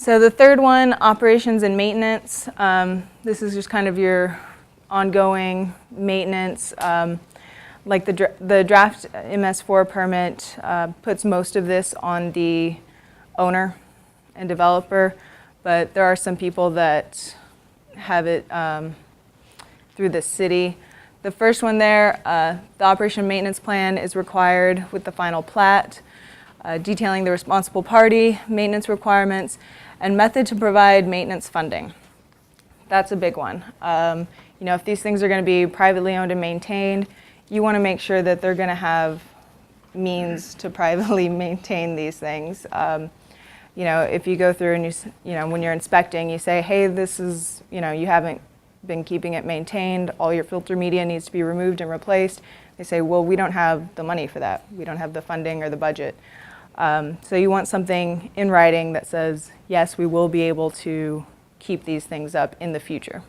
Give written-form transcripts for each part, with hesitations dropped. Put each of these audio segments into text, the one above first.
So the third one, operations and maintenance. This is just kind of your ongoing maintenance. Like the draft MS4 permit puts most of this on the owner and developer, but there are some people that have it through the city. The first one there, the operation and maintenance plan is required with the final plat, detailing the responsible party, maintenance requirements, and method to provide maintenance funding. That's a big one. You know, if these things are going to be privately owned and maintained, you want to make sure that they're going to have means to privately maintain these things. You know, if you go through and you know, when you're inspecting, you say, hey, this is, you know, you haven't been keeping it maintained, all your filter media needs to be removed and replaced. They say, well, we don't have the money for that. We don't have the funding or the budget. So you want something in writing that says, yes, we will be able to keep these things up in the future.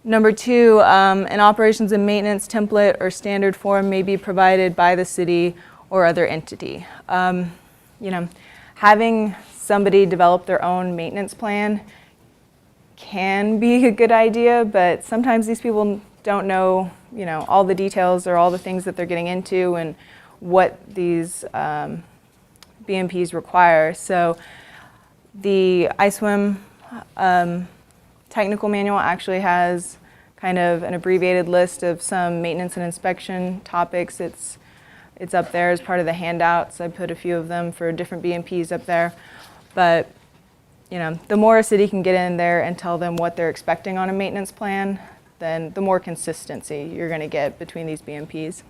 Number two, an operations and maintenance template or standard form may be provided by the city or other entity. You know, having somebody develop their own maintenance plan can be a good idea, but sometimes these people don't know, you know, all the details or all the things that they're getting into and what these BMPs require. So the iSWM technical manual actually has kind of an abbreviated list of some maintenance and inspection topics. It's up there as part of the handouts. I put a few of them for different BMPs up there. But you know, the more a city can get in there and tell them what they're expecting on a maintenance plan, then the more consistency you're going to get between these BMPs.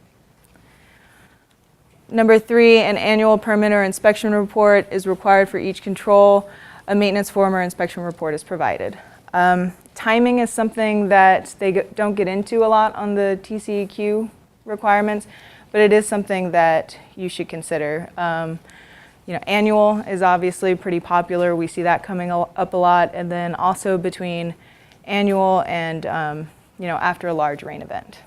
Number three, an annual permit or inspection report is required for each control. A maintenance form or inspection report is provided. Timing is something that they don't get into a lot on the TCEQ requirements, but it is something that you should consider. You know, annual is obviously pretty popular. We see that coming up a lot, and then also between annual and you know, after a large rain event.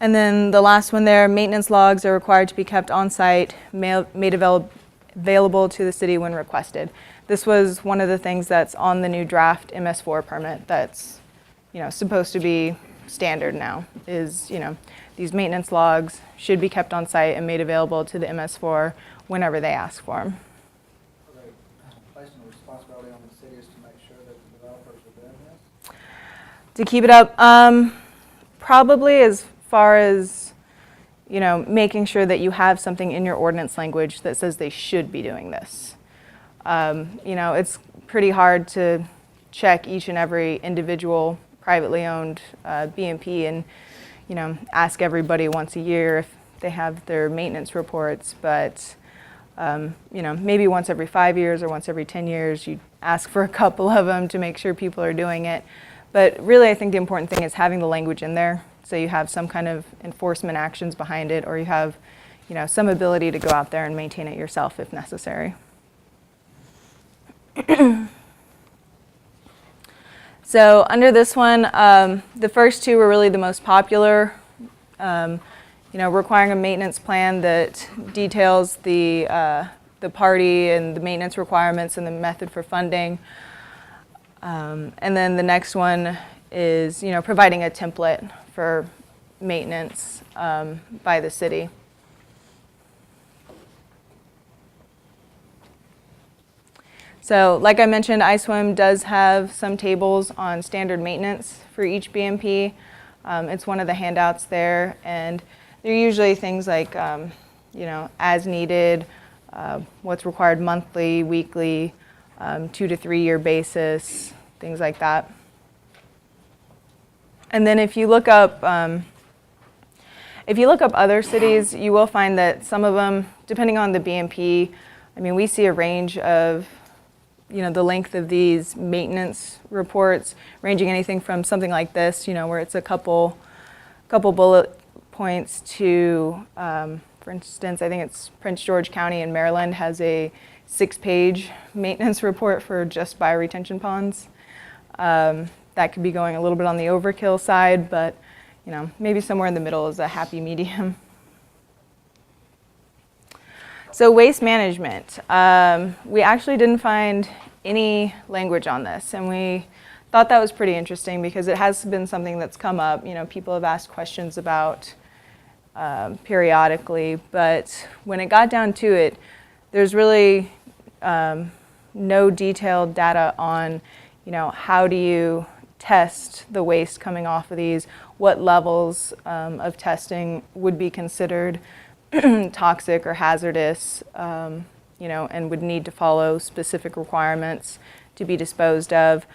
And then the last one there, maintenance logs are required to be kept on site, made available to the city when requested. This was one of the things that's on the new draft MS4 permit that's, you know, supposed to be standard now, is, you know, these maintenance logs should be kept on site and made available to the MS4 whenever they ask for them. Are they placing the responsibility on the cities to make sure that the developers are doing this? To keep it up, probably as far as, you know, making sure that you have something in your ordinance language that says they should be doing this. You know, it's pretty hard to check each and every individual privately owned BMP and, you know, ask everybody once a year if they have their maintenance reports, but you know, maybe once every 5 years or once every 10 years, you ask for a couple of them to make sure people are doing it. But really, I think the important thing is having the language in there, so you have some kind of enforcement actions behind it, or you have, you know, some ability to go out there and maintain it yourself if necessary. So under this one, the first two were really the most popular. You know, requiring a maintenance plan that details the party and the maintenance requirements and the method for funding. And then the next one is, you know, providing a template for maintenance by the city. So like I mentioned, iSWM does have some tables on standard maintenance for each BMP. It's one of the handouts there, and they're usually things like, you know, as needed, what's required monthly, weekly, 2 to 3 year basis, things like that. And then if you look up other cities, you will find that some of them, depending on the BMP, I mean, we see a range of, you know, the length of these maintenance reports ranging anything from something like this, you know, where it's a couple bullet points to, for instance, I think it's Prince George County in Maryland has a 6-page maintenance report for just bioretention ponds. That could be going a little bit on the overkill side, but, you know, maybe somewhere in the middle is a happy medium. So waste management. We actually didn't find any language on this, and we thought that was pretty interesting because it has been something that's come up. You know, people have asked questions about periodically, but when it got down to it, there's really no detailed data on, you know, how do you test the waste coming off of these, what levels of testing would be considered toxic or hazardous, you know, and would need to follow specific requirements to be disposed of.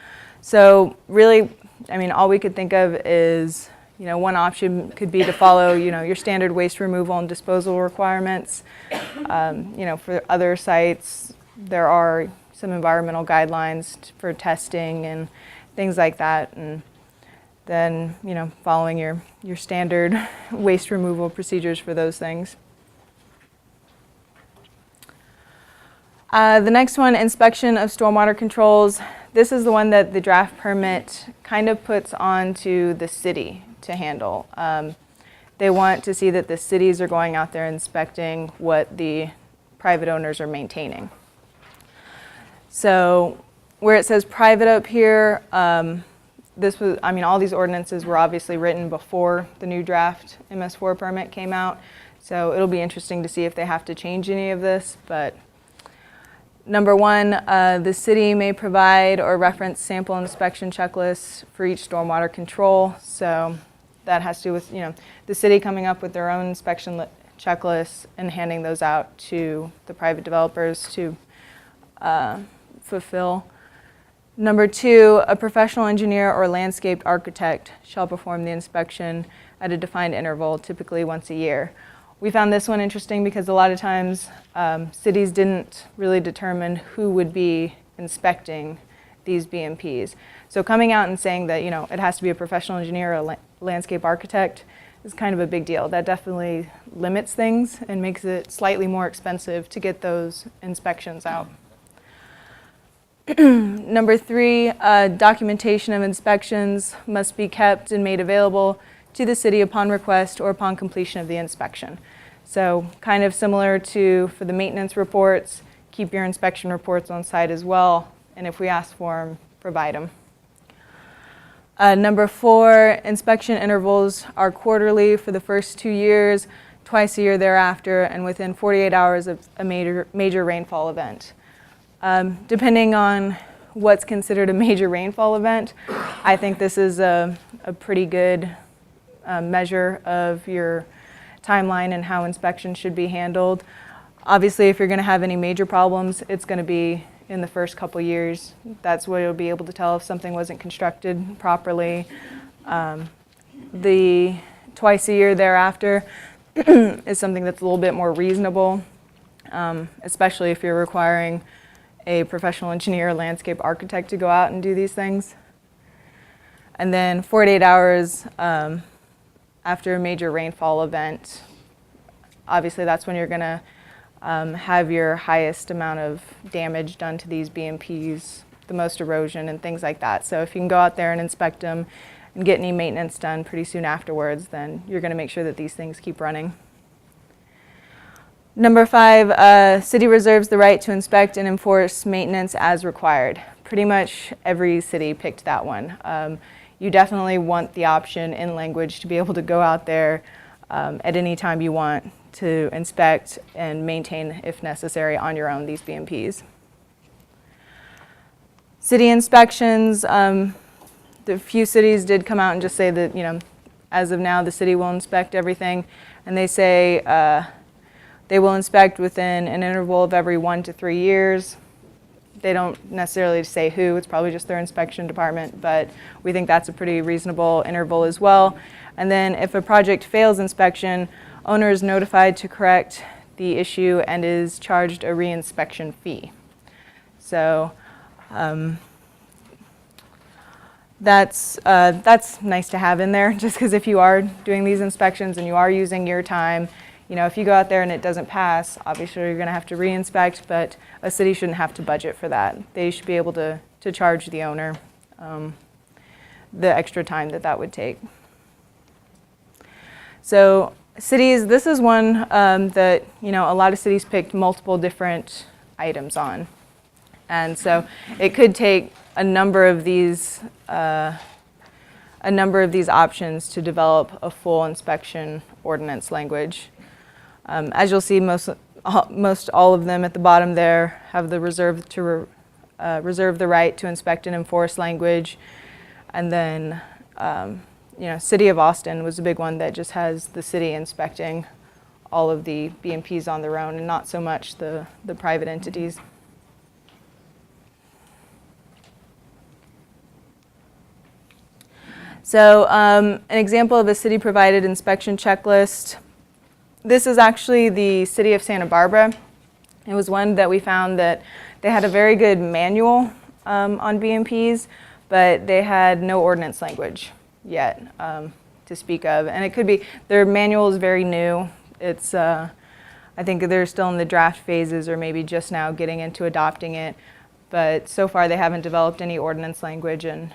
So really, I mean, all we could think of is, you know, one option could be to follow, you know, your standard waste removal and disposal requirements. You know, for other sites, there are some environmental guidelines for testing and things like that. And then, you know, following your standard waste removal procedures for those things. The next one, inspection of stormwater controls. This is the one that the draft permit kind of puts onto the city to handle. They want to see that the cities are going out there inspecting what the private owners are maintaining. So where it says private up here, this was, I mean, all these ordinances were obviously written before the new draft MS4 permit came out. So it'll be interesting to see if they have to change any of this, but number one, the city may provide or reference sample inspection checklists for each stormwater control. So that has to do with, you know, the city coming up with their own inspection checklists and handing those out to the private developers to fulfill. Number two, a professional engineer or landscape architect shall perform the inspection at a defined interval, typically once a year. We found this one interesting because a lot of times cities didn't really determine who would be inspecting these BMPs. So coming out and saying that, you know, it has to be a professional engineer or a landscape architect is kind of a big deal. That definitely limits things and makes it slightly more expensive to get those inspections out. Number three, documentation of inspections must be kept and made available to the city upon request or upon completion of the inspection. So kind of similar to for the maintenance reports, keep your inspection reports on site as well, and if we ask for them, provide them. Number four, inspection intervals are quarterly for the first 2 years, twice a year thereafter, and within 48 hours of a major rainfall event. Depending on what's considered a major rainfall event, I think this is a pretty good measure of your timeline and how inspection should be handled. Obviously, if you're going to have any major problems, it's going to be in the first couple years. That's where you'll be able to tell if something wasn't constructed properly. The twice a year thereafter is something that's a little bit more reasonable, especially if you're requiring a professional engineer or landscape architect to go out and do these things. And then 48 hours after a major rainfall event, obviously that's when you're going to have your highest amount of damage done to these BMPs, the most erosion and things like that. So if you can go out there and inspect them and get any maintenance done pretty soon afterwards, then you're going to make sure that these things keep running. Number five, city reserves the right to inspect and enforce maintenance as required. Pretty much every city picked that one. You definitely want the option in language to be able to go out there at any time you want to inspect and maintain, if necessary, on your own these BMPs. City inspections, the few cities did come out and just say that, you know, as of now, the city will inspect everything, and they say they will inspect within an interval of every 1 to 3 years. They don't necessarily say who, it's probably just their inspection department, but we think that's a pretty reasonable interval as well. And then if a project fails inspection, owner is notified to correct the issue and is charged a re-inspection fee. So that's nice to have in there, just because if you are doing these inspections and you are using your time, you know, if you go out there and it doesn't pass, obviously you're going to have to re-inspect, but a city shouldn't have to budget for that. They should be able to charge the owner the extra time that would take. So Cities, this is one that, a lot of cities picked multiple different items on. And so it could take a number of these options to develop a full inspection ordinance language. As you'll see, most all of them at the bottom there have the reserve the right to inspect and enforce language. And then, City of Austin was a big one that just has the city inspecting all of the BMPs on their own and not so much the private entities. So an example of a city-provided inspection checklist. This is actually the City of Santa Barbara. It was one that we found that they had a very good manual on BMPs, but they had no ordinance language yet to speak of. And it could be, their manual is very new. It's, I think they're still in the draft phases or maybe just now getting into adopting it. But so far they haven't developed any ordinance language, and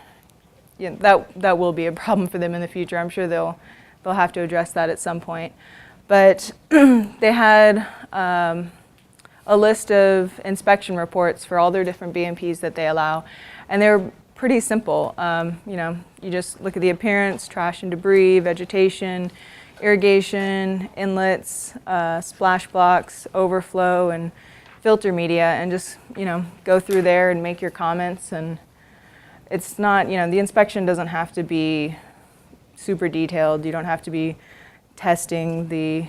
that will be a problem for them in the future. I'm sure they'll have to address that at some point. But they had a list of inspection reports for all their different BMPs that they allow, and they're pretty simple. You just look at the appearance, trash and debris, vegetation, irrigation, inlets, splash blocks, overflow, and filter media, and just go through there and make your comments. And it's not, the inspection doesn't have to be super detailed. You don't have to be testing the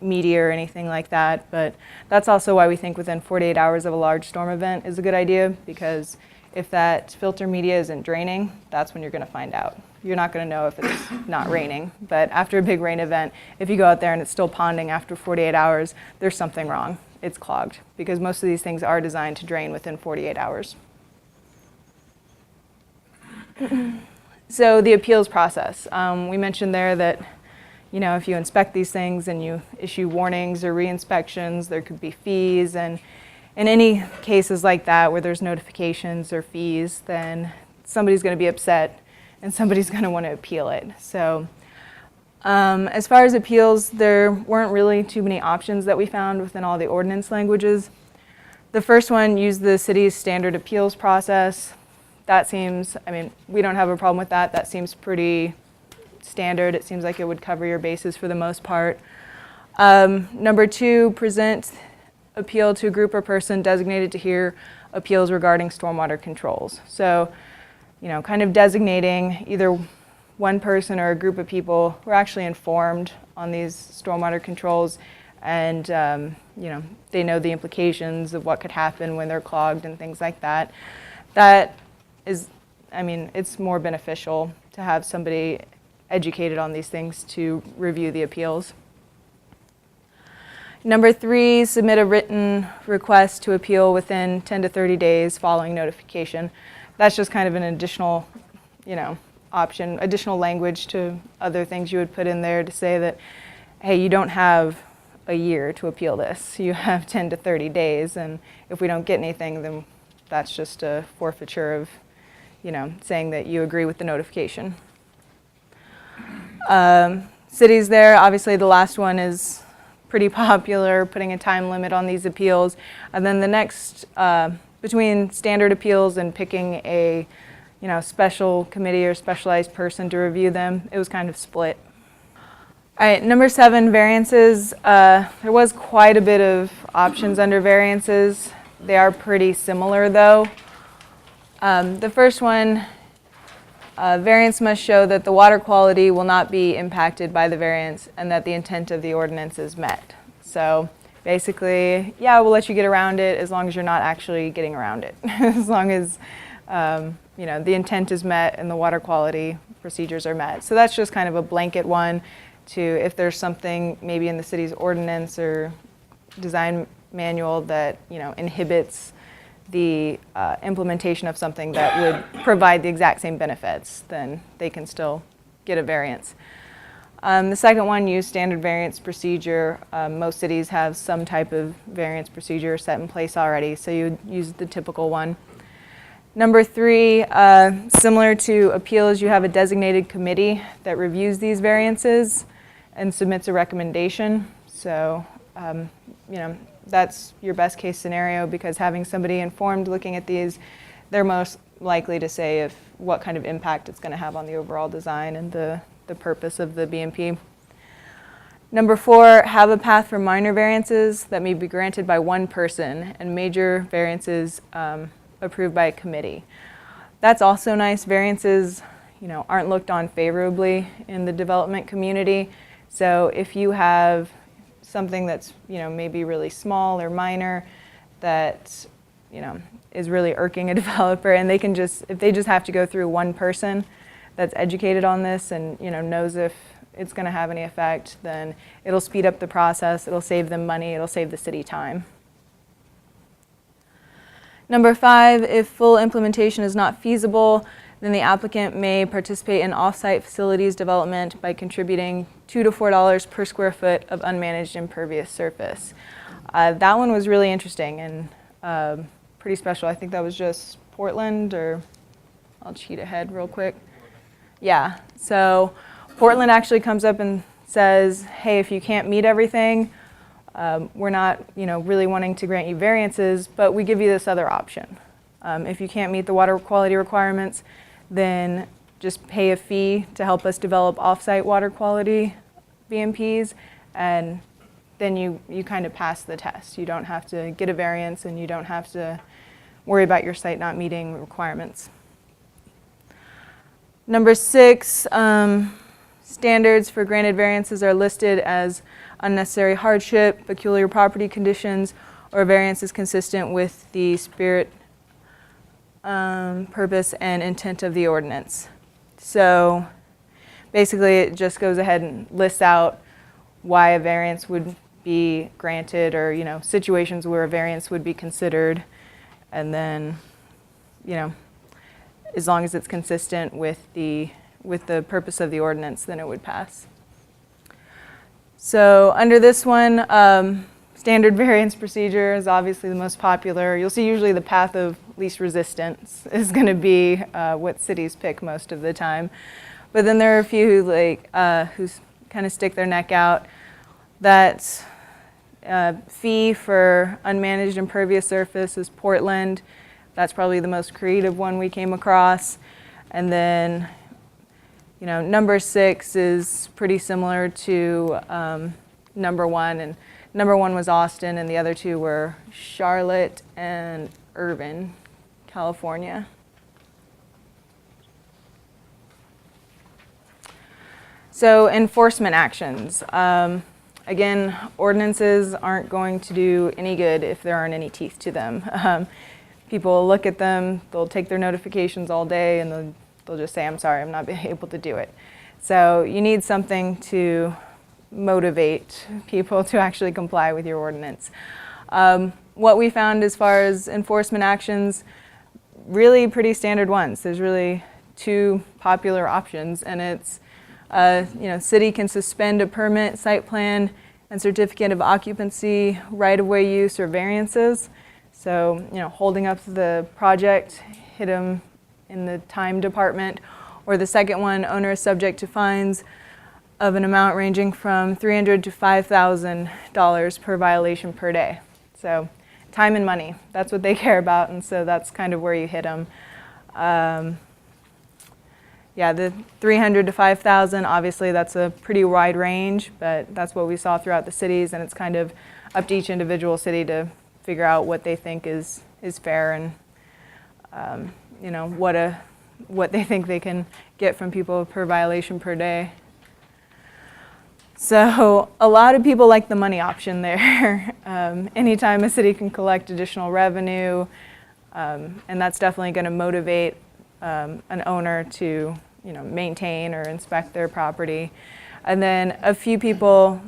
media or anything like that. But that's also why we think within 48 hours of a large storm event is a good idea, because if that filter media isn't draining, that's when you're going to find out. You're not going to know if it's not raining. But after a big rain event, if you go out there and it's still ponding after 48 hours, there's something wrong. It's clogged, because most of these things are designed to drain within 48 hours. So the appeals process. We mentioned there that, if you inspect these things and you issue warnings or re-inspections, there could be fees. And in any cases like that where there's notifications or fees, then somebody's going to be upset and somebody's going to want to appeal it. So as far as appeals, there weren't really too many options that we found within all the ordinance languages. The first one used the city's standard appeals process. That seems, we don't have a problem with that. That seems pretty standard. It seems like it would cover your bases for the most part. Number two, present appeal to a group or person designated to hear appeals regarding stormwater controls. So, kind of designating either one person or a group of people who are actually informed on these stormwater controls, and they know the implications of what could happen when they're clogged and things like that. That is, it's more beneficial to have somebody educated on these things to review the appeals. Number three, submit a written request to appeal within 10 to 30 days following notification. That's just kind of an additional, option, additional language to other things you would put in there to say that, hey, you don't have a year to appeal this. You have 10 to 30 days, and if we don't get anything, then that's just a forfeiture of, saying that you agree with the notification. Cities there, obviously the last one is pretty popular, putting a time limit on these appeals. And then the next, between standard appeals and picking a special committee or specialized person to review them, it was kind of split. All right, number 7, variances. There was quite a bit of options under variances. They are pretty similar though. The first one, variance must show that the water quality will not be impacted by the variance and that the intent of the ordinance is met. So basically, yeah, we'll let you get around it as long as you're not actually getting around it. As long as the intent is met and the water quality procedures are met. So that's just kind of a blanket one to if there's something maybe in the city's ordinance or design manual that inhibits the implementation of something that would provide the exact same benefits, then they can still get a variance. The second one, use standard variance procedure. Most cities have some type of variance procedure set in place already, so you would use the typical one. Number 3, similar to appeals, you have a designated committee that reviews these variances, and submits a recommendation. So, that's your best case scenario, because having somebody informed looking at these, they're most likely to say what kind of impact it's going to have on the overall design and the purpose of the BMP. Number 4, have a path for minor variances that may be granted by one person and major variances approved by a committee. That's also nice. Variances, aren't looked on favorably in the development community. So if you have something that's, maybe really small or minor that, is really irking a developer, and if they just have to go through one person that's educated on this and, knows if it's going to have any effect, then it'll speed up the process, it'll save them money, it'll save the city time. Number 5, if full implementation is not feasible, then the applicant may participate in off-site facilities development by contributing $2 to $4 per square foot of unmanaged impervious surface. That one was really interesting and pretty special. I think that was just Portland, or I'll cheat ahead real quick. Yeah, so Portland actually comes up and says, hey, if you can't meet everything, we're not, really wanting to grant you variances, but we give you this other option. If you can't meet the water quality requirements, then just pay a fee to help us develop off-site water quality BMPs, and then you kind of pass the test. You don't have to get a variance, and you don't have to worry about your site not meeting requirements. Number 6, standards for granted variances are listed as unnecessary hardship, peculiar property conditions, or variances consistent with the spirit, purpose, and intent of the ordinance. So basically it just goes ahead and lists out why a variance would be granted, or situations where a variance would be considered, and then as long as it's consistent with the purpose of the ordinance, then it would pass. So under this one, standard variance procedure is obviously the most popular. You'll see usually the path of least resistance is going to be what cities pick most of the time. But then there are a few who kind of stick their neck out. That fee for unmanaged impervious surface is Portland. That's probably the most creative one we came across. And then number 6 is pretty similar to number 1, and number 1 was Austin, and the other 2 were Charlotte and Irvine, California. So enforcement actions. Again, ordinances aren't going to do any good if there aren't any teeth to them. People will look at them, they'll take their notifications all day, and they'll just say, I'm sorry, I'm not able to do it. So you need something to motivate people to actually comply with your ordinance. What we found as far as enforcement actions, really pretty standard ones. There's really 2 popular options, and it's, city can suspend a permit, site plan, and certificate of occupancy, right-of-way use, or variances. So, holding up the project, hit them in the time department. Or the second one, owner is subject to fines of an amount ranging from $300 to $5,000 per violation per day. So time and money, that's what they care about, and so that's kind of where you hit them. Yeah, the $300 to $5,000, obviously that's a pretty wide range, but that's what we saw throughout the cities, and it's kind of up to each individual city to figure out what they think is fair, and what they think they can get from people per violation per day. So a lot of people like the money option there. Anytime a city can collect additional revenue, and that's definitely going to motivate an owner to maintain or inspect their property. And then a few people,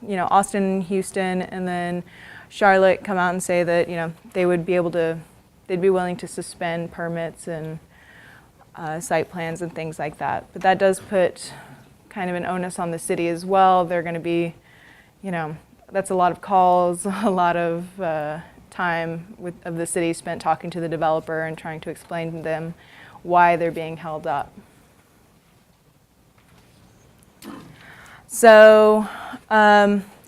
Austin, Houston, and then Charlotte come out and say that they'd be willing to suspend permits and site plans and things like that. But that does put kind of an onus on the city as well. They're going to be, that's a lot of calls, a lot of time of the city spent talking to the developer and trying to explain to them why they're being held up. So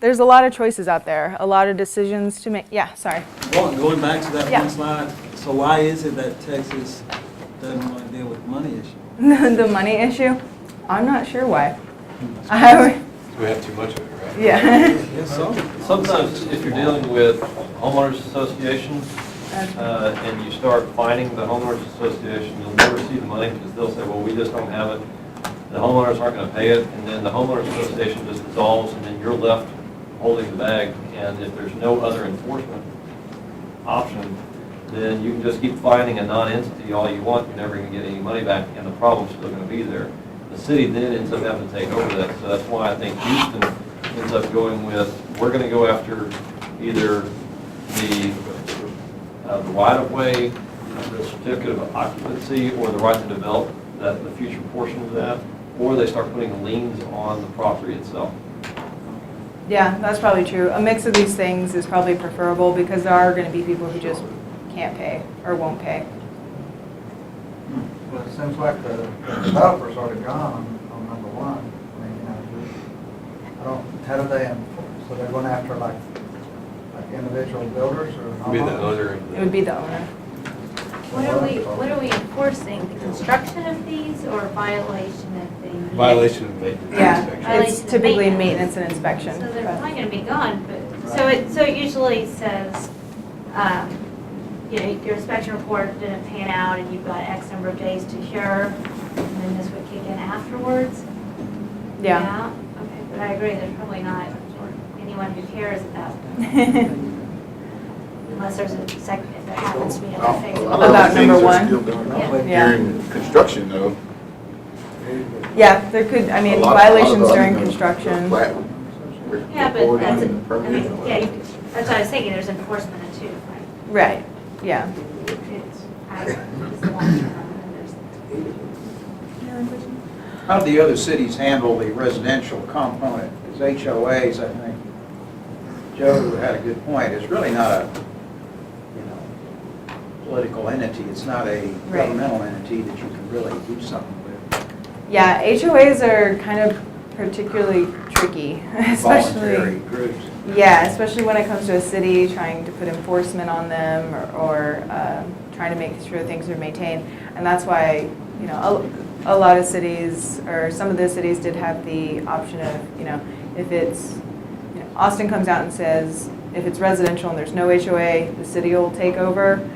there's a lot of choices out there, a lot of decisions to make. Yeah, sorry. Well, going back to that Yeah. one slide, so why is it that Texas doesn't want to deal with the money issue? The money issue? I'm not sure why. I, We have too much of it, right? yeah. Yes, so. Sometimes if you're dealing with homeowners associations, and you start fining the homeowners association, you'll never see the money because they'll say, well, we just don't have it. The homeowners aren't going to pay it, and then the homeowners association just dissolves, and then you're left holding the bag. And if there's no other enforcement option, then you can just keep fining a non-entity all you want. You're never going to get any money back, and the problem's still going to be there. The city then ends up having to take over that. So that's why I think Houston ends up going with, we're going to go after either the right-of-way, the certificate of occupancy, or the right to develop the future portion of that, or they start putting liens on the property itself. Yeah, that's probably true. A mix of these things is probably preferable because there are going to be people who just can't pay or won't pay. Well, it seems like the developer's already gone on number one. I mean, I don't, how do they enforce? So they're going after like individual builders or Be the homeowners? owner of It would be the owner. What are we enforcing? The construction of these or violation of the? violation of maintenance Yeah, inspection. Violation it's of typically maintenance. maintenance and inspection. So they're but- probably gonna be gone, but, so it usually says, you know, your inspection report didn't pan out and you've got X number of days to cure, and then this would kick in afterwards? Yeah. Okay, but I agree, there's probably not anyone who cares at that point. Unless there's a second, if there happens to be another phase. About number one? Yeah. During construction though. Yeah, there could, I mean, violations during construction. Yeah, but that's, I mean, yeah, that's what I was thinking, there's enforcement too, right? Right, yeah. It's the long term, and there's. How do the other cities handle the residential component? Because HOAs, I think, Joe had a good point, it's really not a, political entity. It's not a Right. governmental entity that you can really do something with. Yeah, HOAs are kind of particularly tricky, especially. Voluntary groups. Yeah, especially when it comes to a city trying to put enforcement on them or trying to make sure things are maintained. And that's why, a lot of cities, or some of the cities did have the option of, if it's, Austin comes out and says, if it's residential and there's no HOA, the city will take over.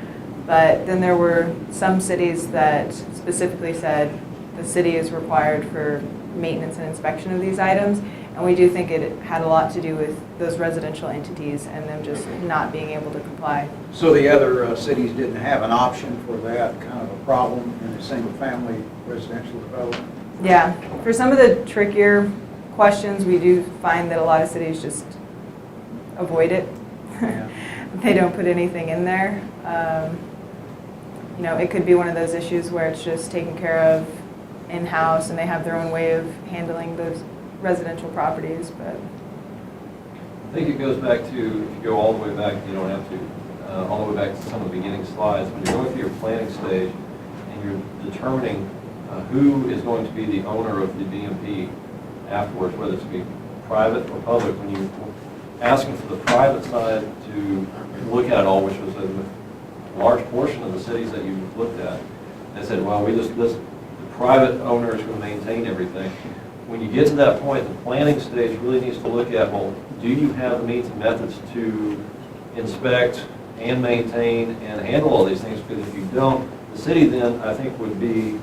But then there were some cities that specifically said the city is required for maintenance and inspection of these items. And we do think it had a lot to do with those residential entities and them just not being able to comply. So the other cities didn't have an option for that kind of a problem in a single-family residential development? Yeah, for some of the trickier questions, we do find that a lot of cities just avoid it. Yeah. They don't put anything in there. It could be one of those issues where it's just taken care of in-house and they have their own way of handling those residential properties, but. I think it goes back to, if you go all the way back, you don't have to, all the way back to some of the beginning slides. When you're going through your planning stage and you're determining who is going to be the owner of the BMP afterwards, whether it's be private or public, when you're asking for the private side to look at it all, which was a large portion of the cities that you looked at, they said, well, the private owner is going to maintain everything. When you get to that point, the planning stage really needs to look at, well, do you have the means and methods to inspect and maintain and handle all these things? Because if you don't, the city then, I think, would be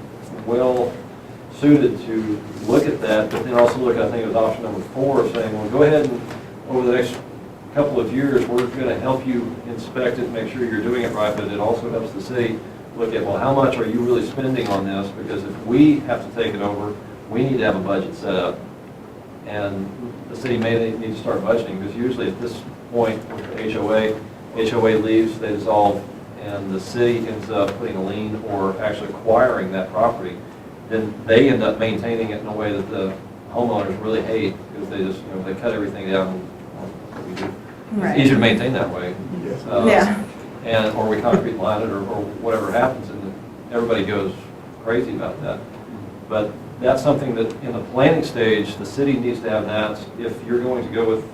well suited to look at that, but then also look, I think it was option number 4, of saying, well, go ahead and over the next couple of years, we're going to help you inspect it, make sure you're doing it right, but it also helps the city look at, well, how much are you really spending on this? Because if we have to take it over, we need to have a budget set up. And the city may need to start budgeting, because usually at this point with the HOA leaves, they dissolve, and the city ends up putting a lien or actually acquiring that property. Then they end up maintaining it in a way that the homeowners really hate, because they just, they cut everything down. Right. It's easier to maintain that way. Yeah. And, or we concrete line it, or whatever happens, and everybody goes crazy about that. But that's something that in the planning stage, the city needs to have that. If you're going to go with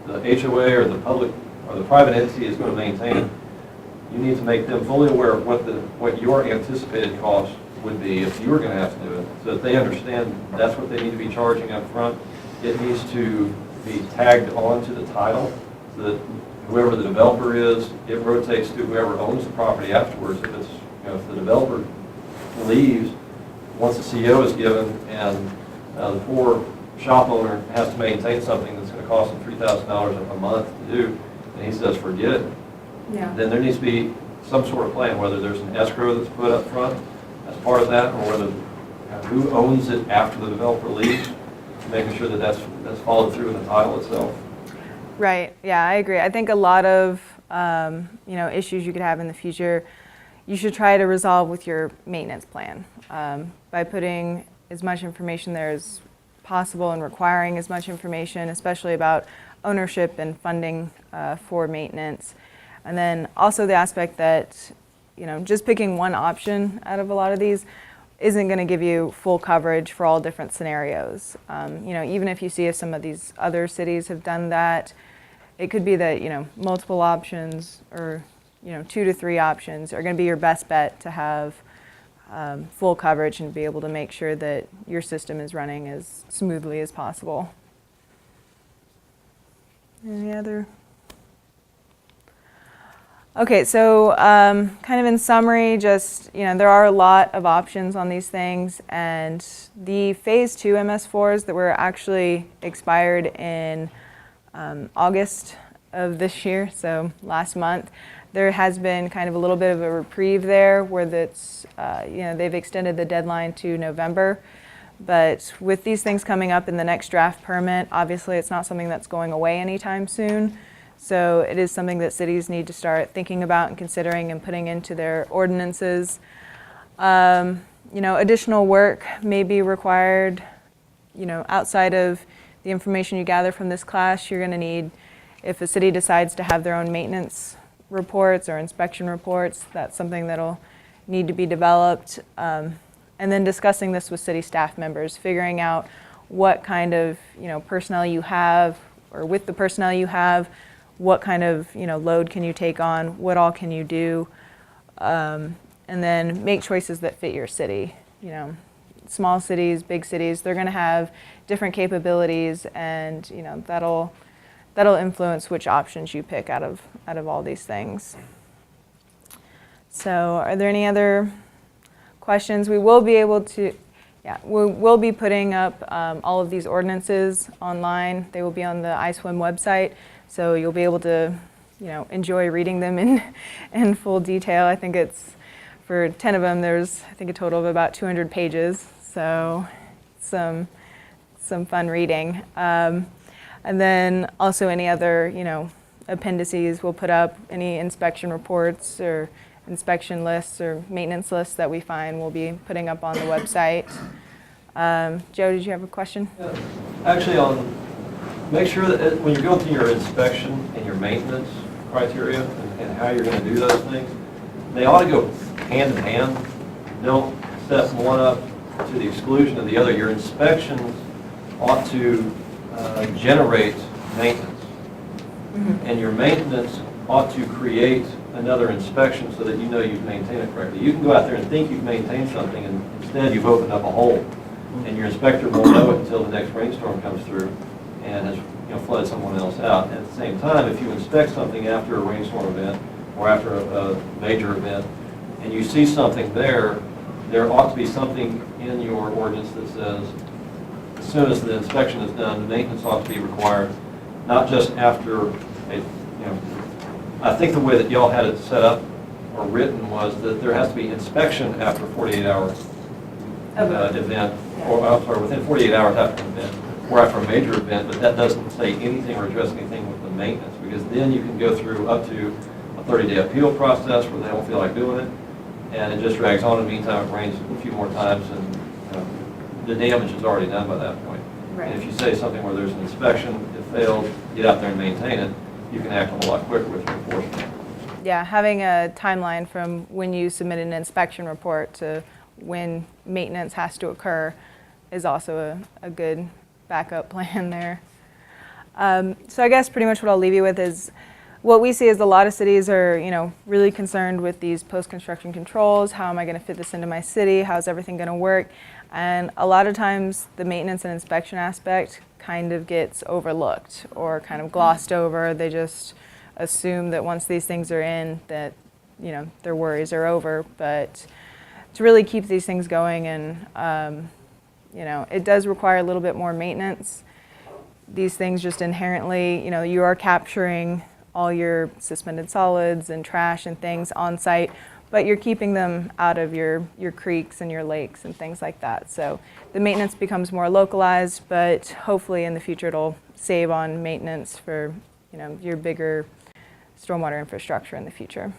the HOA or the public or the private entity is going to maintain it, you need to make them fully aware of what your anticipated cost would be if you were going to have to do it, so that they understand that's what they need to be charging up front. It needs to be tagged onto the title, so that whoever the developer is, it rotates to whoever owns the property afterwards. If it's, if the developer leaves, once the CO is given and the poor shop owner has to maintain something that's going to cost him $3,000 a month to do, and he says, forget it, Yeah. then there needs to be some sort of plan, whether there's an escrow that's put up front as part of that, or whether who owns it after the developer leaves, making sure that that's followed through in the title itself. Right, yeah, I agree. I think a lot of, issues you could have in the future, you should try to resolve with your maintenance plan by putting as much information there as possible and requiring as much information, especially about ownership and funding for maintenance. And then also the aspect that, just picking one option out of a lot of these isn't going to give you full coverage for all different scenarios. Even if you see if some of these other cities have done that, it could be that, multiple options or, 2 to 3 options are going to be your best bet to have full coverage and be able to make sure that your system is running as smoothly as possible. Any other? Okay, so kind of in summary, just, there are a lot of options on these things, and the Phase 2 MS4s that were actually expired in August of this year, so last month, there has been kind of a little bit of a reprieve there where that's, they've extended the deadline to November. But with these things coming up in the next draft permit, obviously it's not something that's going away anytime soon. So it is something that cities need to start thinking about and considering and putting into their ordinances. Additional work may be required, outside of the information you gather from this class. You're going to need, if a city decides to have their own maintenance reports or inspection reports, that's something that'll need to be developed. And then discussing this with city staff members, figuring out what kind of, personnel you have, or with the personnel you have, what kind of, load can you take on, what all can you do, and then make choices that fit your city. Small cities, big cities, they're going to have different capabilities, and that'll influence which options you pick out of all these things. So, are there any other questions? We will be able to, we'll be putting up all of these ordinances online. They will be on the iSWM website, so you'll be able to, enjoy reading them in full detail. I think it's, for 10 of them, there's, I think, a total of about 200 pages, so some fun reading. And then also any other, appendices we'll put up, any inspection reports or inspection lists or maintenance lists that we find we'll be putting up on the website. Joe, did you have a question? Yeah. Actually, make sure that when you're going through your inspection and your maintenance criteria and how you're going to do those things, they ought to go hand in hand. Don't set one up to the exclusion of the other. Your inspections ought to generate maintenance. Mm-hmm. And your maintenance ought to create another inspection so that you've maintained it correctly. You can go out there and think you've maintained something, and instead you've opened up a hole, and your inspector won't know it until the next rainstorm comes through and has flooded someone else out. At the same time, if you inspect something after a rainstorm event or after a major event, and you see something there ought to be something in your ordinance that says, as soon as the inspection is done, the maintenance ought to be required, not just after I think the way that y'all had it set up or written was that there has to be inspection after 48 hours event, or I'm sorry, within 48 hours after an event, or after a major event, but that doesn't say anything or address anything with the maintenance, because then you can go through up to a 30-day appeal process where they don't feel like doing it, and it just drags on. In the meantime, it rains a few more times, and the damage is already done by that point. Right. And if you say something where there's an inspection, it failed, get out there and maintain it, you can act a lot quicker with your enforcement. Yeah, having a timeline from when you submit an inspection report to when maintenance has to occur is also a good backup plan there. So I guess pretty much what I'll leave you with is what we see is a lot of cities are, really concerned with these post-construction controls. How am I going to fit this into my city? How's everything going to work? And a lot of times the maintenance and inspection aspect kind of gets overlooked or kind of glossed over. They just assume that once these things are in that, their worries are over. But to really keep these things going and, it does require a little bit more maintenance. These things just inherently, you are capturing all your suspended solids and trash and things on site, but you're keeping them out of your creeks and your lakes and things like that. So the maintenance becomes more localized, but hopefully in the future it'll save on maintenance for, your bigger stormwater infrastructure in the future.